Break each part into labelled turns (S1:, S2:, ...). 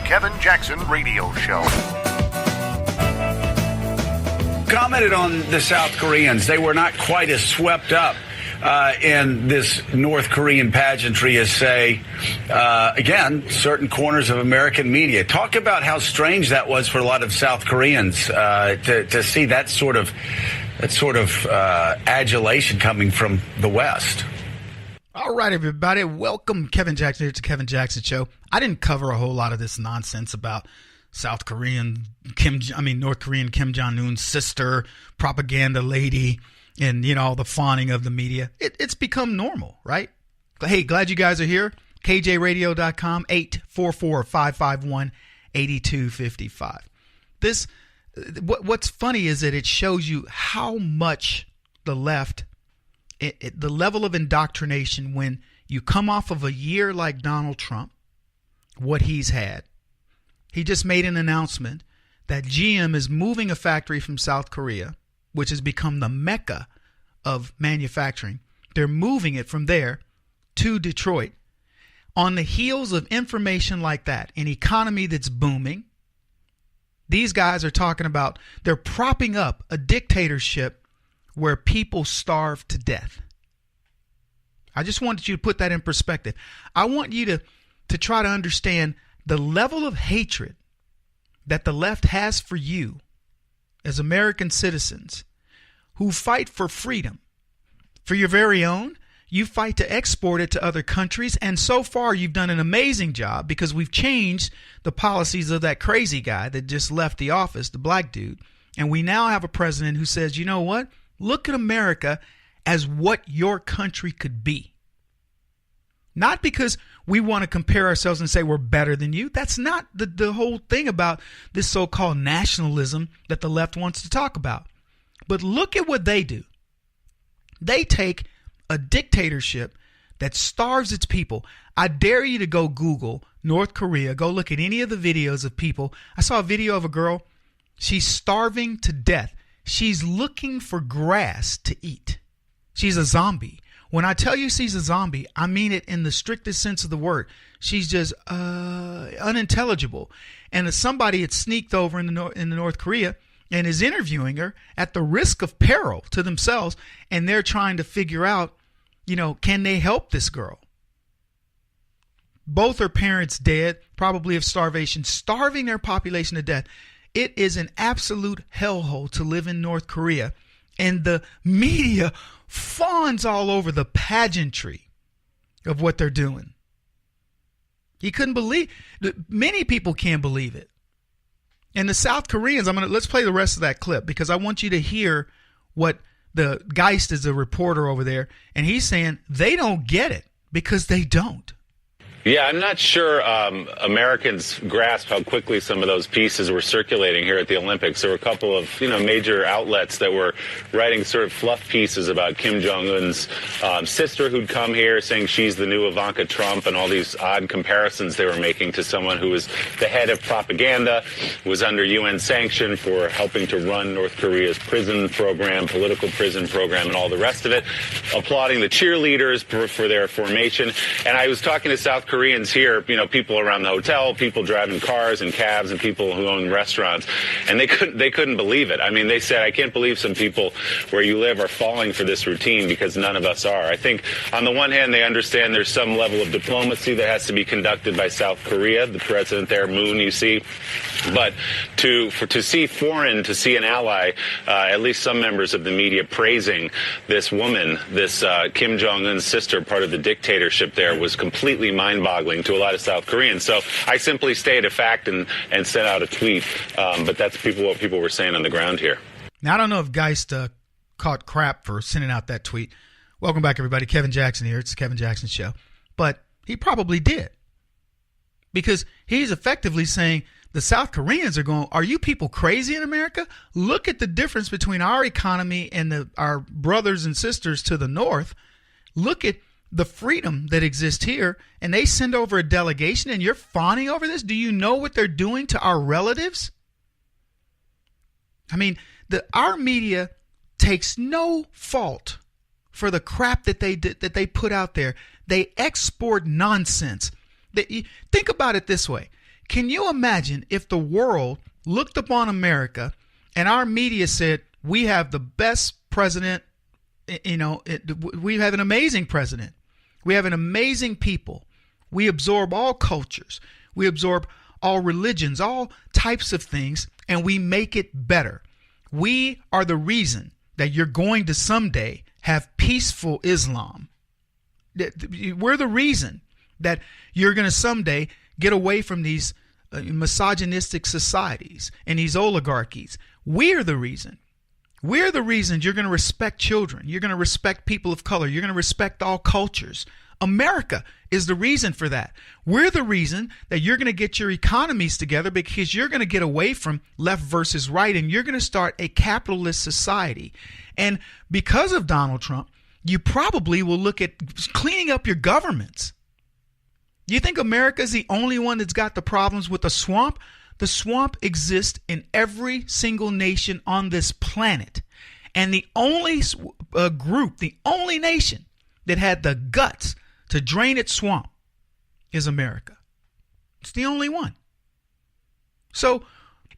S1: Kevin Jackson Radio Show.
S2: Commented on the South Koreans. They were not quite as swept up in this North Korean pageantry as, say, again, certain corners of American media. Talk about how strange that was for a lot of South Koreans to see that sort of adulation coming from the West.
S3: All right, everybody. Welcome, Kevin Jackson. It's the Kevin Jackson Show. I didn't cover a whole lot of this nonsense about North Korean Kim Jong-un's sister, propaganda lady, and, all the fawning of the media. It's become normal, right? Hey, glad you guys are here. KJRadio.com, 844-551-8255. What's funny is that it shows you how much the left, the level of indoctrination when you come off of a year like Donald Trump, what he's had. He just made an announcement that GM is moving a factory from South Korea, which has become the mecca of manufacturing. They're moving it from there to Detroit. On the heels of information like that, an economy that's booming, these guys are talking about they're propping up a dictatorship where people starve to death. I just wanted you to put that in perspective. I want you to try to understand the level of hatred that the left has for you as American citizens who fight for freedom, for your very own. You fight to export it to other countries, and so far you've done an amazing job because we've changed the policies of that crazy guy that just left the office, the black dude, and we now have a president who says, you know what? Look at America as what your country could be. Not because we want to compare ourselves and say we're better than you. That's not the whole thing about this so-called nationalism that the left wants to talk about. But look at what they do. They take a dictatorship that starves its people. I dare you to go Google North Korea. Go look at any of the videos of people. I saw a video of a girl. She's starving to death. She's looking for grass to eat. She's a zombie. When I tell you she's a zombie, I mean it in the strictest sense of the word. She's just unintelligible. And somebody had sneaked over in the North Korea and is interviewing her at the risk of peril to themselves, and they're trying to figure out, can they help this girl? Both her parents dead, probably of starvation, starving their population to death. It is an absolute hellhole to live in North Korea, and the media fawns all over the pageantry of what they're doing. He couldn't believe. Many people can't believe it. And the South Koreans, let's play the rest of that clip because I want you to hear what the Geist is, a reporter over there, and he's saying they don't get it because they don't.
S4: Yeah, I'm not sure Americans grasp how quickly some of those pieces were circulating here at the Olympics. There were a couple of, major outlets that were writing sort of fluff pieces about Kim Jong-un's sister who'd come here, saying she's the new Ivanka Trump, and all these odd comparisons they were making to someone who was the head of propaganda, was under UN sanction for helping to run North Korea's prison program, political prison program, and all the rest of it, applauding the cheerleaders for their formation. And I was talking to South Koreans here, people around the hotel, people driving cars and cabs, and people who own restaurants, and they couldn't believe it. I mean, they said, I can't believe some people where you live are falling for this routine because none of us are. I think on the one hand, they understand there's some level of diplomacy that has to be conducted by South Korea, the president there, Moon, you see. But to see an ally, at least some members of the media praising this woman, this Kim Jong-un's sister, part of the dictatorship there, was completely mind-boggling to a lot of South Koreans. So I simply stated a fact and sent out a tweet. But that's what people were saying on the ground here.
S3: Now, I don't know if Geist caught crap for sending out that tweet. Welcome back, everybody. Kevin Jackson here. It's the Kevin Jackson Show. But he probably did. Because he's effectively saying the South Koreans are going, are you people crazy in America? Look at the difference between our economy and our brothers and sisters to the north. Look at the freedom that exists here. And they send over a delegation and you're fawning over this? Do you know what they're doing to our relatives? I mean, our media takes no fault for the crap that they put out there. They export nonsense. Think about it this way. Can you imagine if the world looked upon America and our media said, we have the best president, we have an amazing president. We have an amazing people. We absorb all cultures. We absorb all religions, all types of things, and we make it better. We are the reason that you're going to someday have peaceful Islam. We're the reason that you're going to someday get away from these misogynistic societies and these oligarchies. We're the reason. We're the reason you're going to respect children. You're going to respect people of color. You're going to respect all cultures. America is the reason for that. We're the reason that you're going to get your economies together, because you're going to get away from left versus right, and you're going to start a capitalist society. And because of Donald Trump, you probably will look at cleaning up your governments. You think America is the only one that's got the problems with the swamp? The swamp exists in every single nation on this planet. And the only group, the only nation that had the guts to drain its swamp is America. It's the only one. So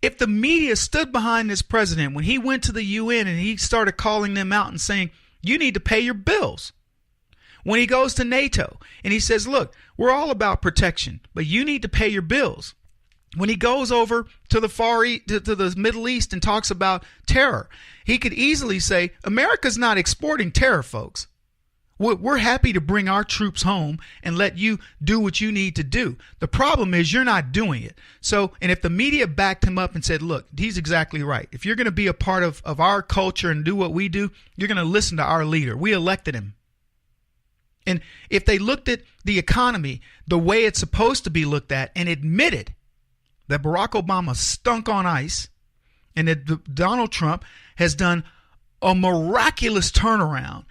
S3: if the media stood behind this president when he went to the UN and he started calling them out and saying, you need to pay your bills. When he goes to NATO and he says, look, we're all about protection, but you need to pay your bills. When he goes over to the Far East, to the Middle East, and talks about terror, he could easily say, America's not exporting terror, folks. We're happy to bring our troops home and let you do what you need to do. The problem is you're not doing it. So, and if the media backed him up and said, look, he's exactly right. If you're going to be a part of our culture and do what we do, you're going to listen to our leader. We elected him. And if they looked at the economy the way it's supposed to be looked at and admitted that Barack Obama stunk on ice and that Donald Trump has done a miraculous turnaround.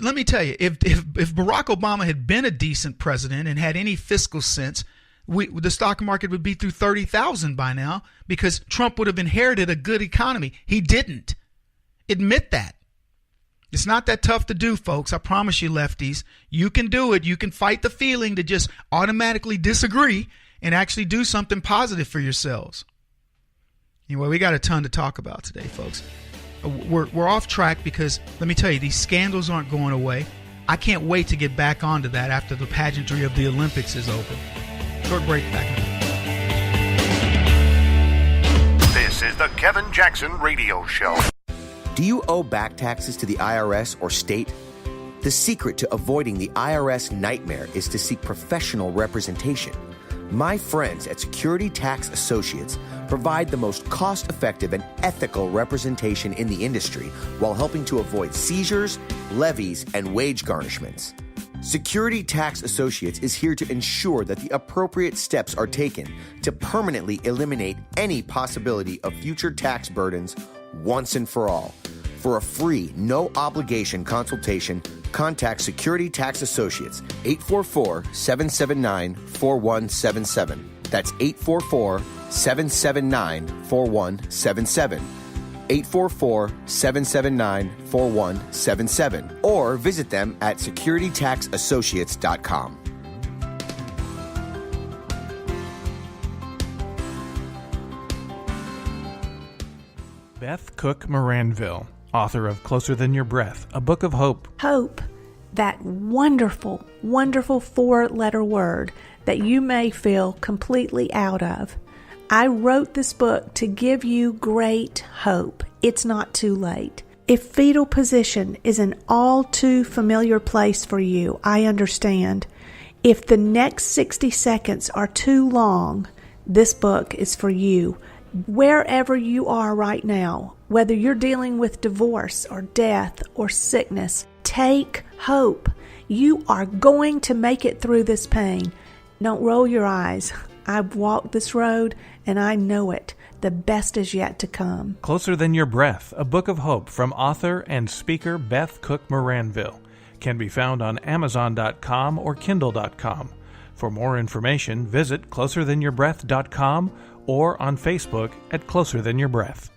S3: Let me tell you, if Barack Obama had been a decent president and had any fiscal sense, the stock market would be through 30,000 by now, because Trump would have inherited a good economy. He didn't. Admit that. It's not that tough to do, folks. I promise you, lefties. You can do it. You can fight the feeling to just automatically disagree and actually do something positive for yourselves. Anyway, we got a ton to talk about today, folks. We're off track because, let me tell you, these scandals aren't going away. I can't wait to get back onto that after the pageantry of the Olympics is over. Short break, back in a minute.
S1: This is the Kevin Jackson Radio Show.
S5: Do you owe back taxes to the IRS or state? The secret to avoiding the IRS nightmare is to seek professional representation. My friends at Security Tax Associates provide the most cost-effective and ethical representation in the industry while helping to avoid seizures, levies, and wage garnishments. Security Tax Associates is here to ensure that the appropriate steps are taken to permanently eliminate any possibility of future tax burdens once and for all. For a free, no-obligation consultation, contact Security Tax Associates, 844-779-4177. That's 844-779-4177. 844-779-4177. Or visit them at securitytaxassociates.com.
S6: Beth Cook Moranville, author of Closer Than Your Breath, a book of hope.
S7: Hope, that wonderful, wonderful 4-letter word that you may feel completely out of. I wrote this book to give you great hope. It's not too late. If fetal position is an all too familiar place for you, I understand. If the next 60 seconds are too long, this book is for you. Wherever you are right now, whether you're dealing with divorce or death or sickness, take hope. You are going to make it through this pain. Don't roll your eyes. I've walked this road and I know it. The best is yet to come.
S6: Closer Than Your Breath, a book of hope from author and speaker Beth Cook Moranville, can be found on Amazon.com or Kindle.com. For more information, visit closerthanyourBreath.com or on Facebook at Closer Than Your Breath.